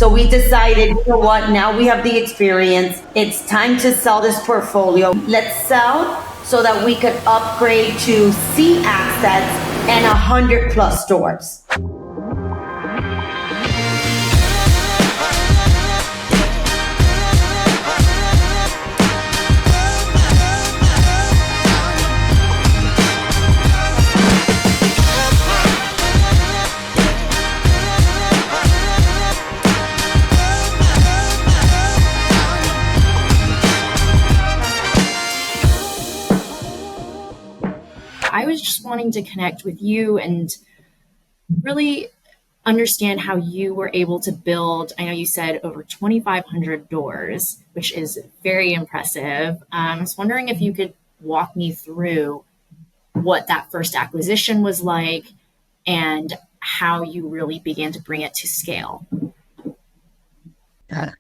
So we decided, you know what, now we have the experience. It's time to sell this portfolio. Let's sell so that we could upgrade to C assets and 100 plus stores. I was just wanting to connect with you and really understand how you were able to build, I know you said over 2,500 doors, which is very impressive. I was wondering if you could walk me through what that first acquisition was like and how you really began to bring it to scale.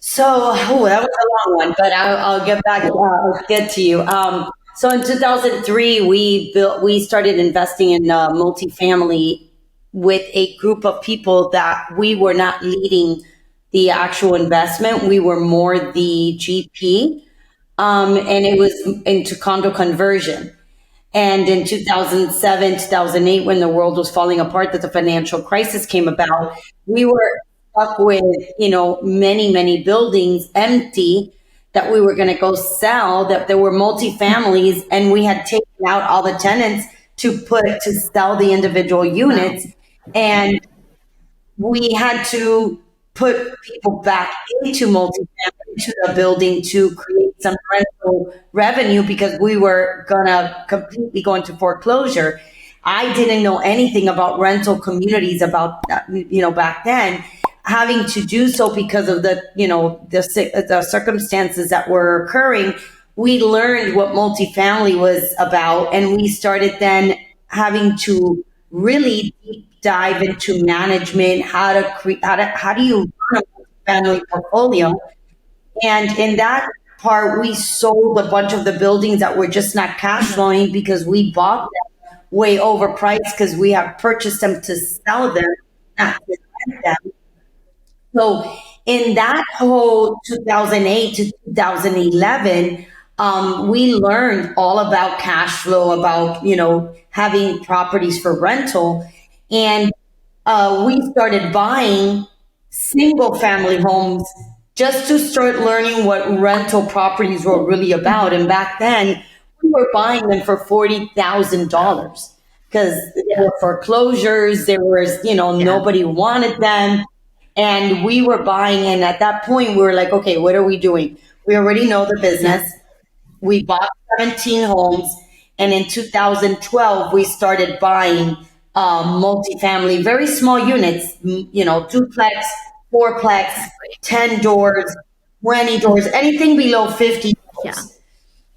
So that was a long one, but I'll get back. I'll get to you. So in 2003, we started investing in multifamily with a group of people that we were not leading the actual investment. We were more the GP, and it was into condo conversion. And in 2007, 2008, when the world was falling apart, that the financial crisis came about, we were stuck with, many, many buildings empty that we were going to go sell, that there were multifamilies, and we had taken out all the tenants to sell the individual units. And we had to put people back into multifamily, to the building, to create some rental revenue because we were gonna completely go into foreclosure. I didn't know anything about rental communities back then, having to do so because of the circumstances that were occurring. We learned what multifamily was about, and we started then having to really deep dive into management, how do you run a family portfolio. And in that part, we sold a bunch of the buildings that were just not cash flowing because we bought them way overpriced because we have purchased them to sell them, not to rent them. So in that whole 2008 to 2011, we learned all about cash flow, about, having properties for rental. And we started buying single family homes just to start learning what rental properties were really about. And back then, we were buying them for $40,000 because there were foreclosures. There was, nobody wanted them. And we were buying. And at that point, we were like, okay, what are we doing? We already know the business. We bought 17 homes. And in 2012, we started buying multifamily, very small units, duplex, fourplex, 10 doors, 20 doors, anything below 50 doors. Yeah.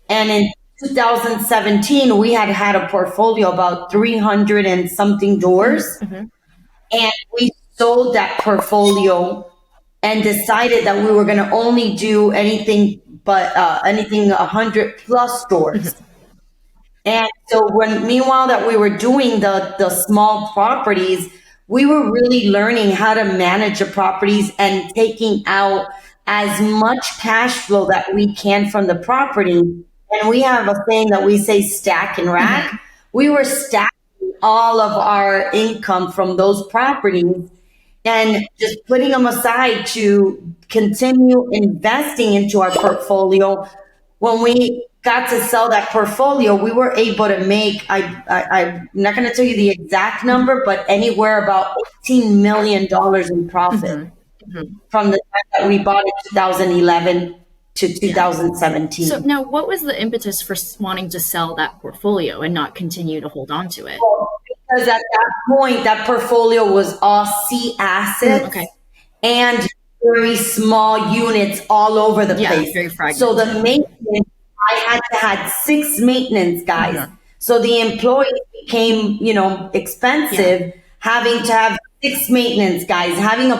And in 2017, we had a portfolio about 300 and something doors. Mm-hmm. And we sold that portfolio and decided that we were going to only do anything 100 plus doors. Mm-hmm. And so meanwhile that we were doing the small properties, we were really learning how to manage the properties and taking out as much cash flow that we can from the property. And we have a thing that we say stack and rack. Mm-hmm. We were stacking all of our income from those properties and just putting them aside to continue investing into our portfolio. When we got to sell that portfolio, we were able to make, I'm not going to tell you the exact number, but anywhere about $18 million in profit from the time that we bought in 2011 to 2017. So now what was the impetus for wanting to sell that portfolio and not continue to hold on to it? Well, because at that point, that portfolio was all C assets and very small units all over the place. Very fragmented. So the maintenance, I had to have 6 maintenance guys. Mm-hmm. So the employees became, expensive, having to have 6 maintenance guys, having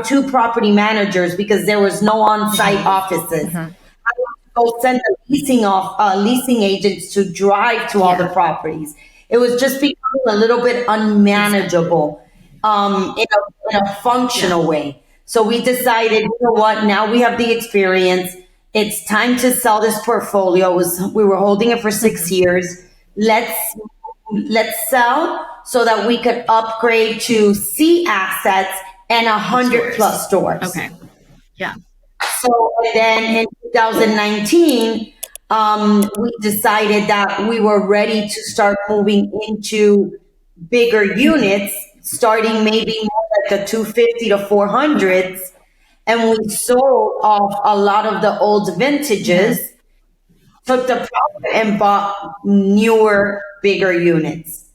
2 property managers because there was no on-site offices. Mm-hmm. I would go send the leasing agents to drive to all the properties. It was just becoming a little bit unmanageable in a functional way. So we decided, you know what, now we have the experience. It's time to sell this portfolio. We were holding it for 6 years. Let's let's sell so that we could upgrade to C assets and 100 Stores. plus stores. Okay. Yeah. So then in 2019, we decided that we were ready to start moving into bigger units, starting maybe more like the 250 to 400s. And we sold off a lot of the old vintages, took the profit and bought newer, bigger units.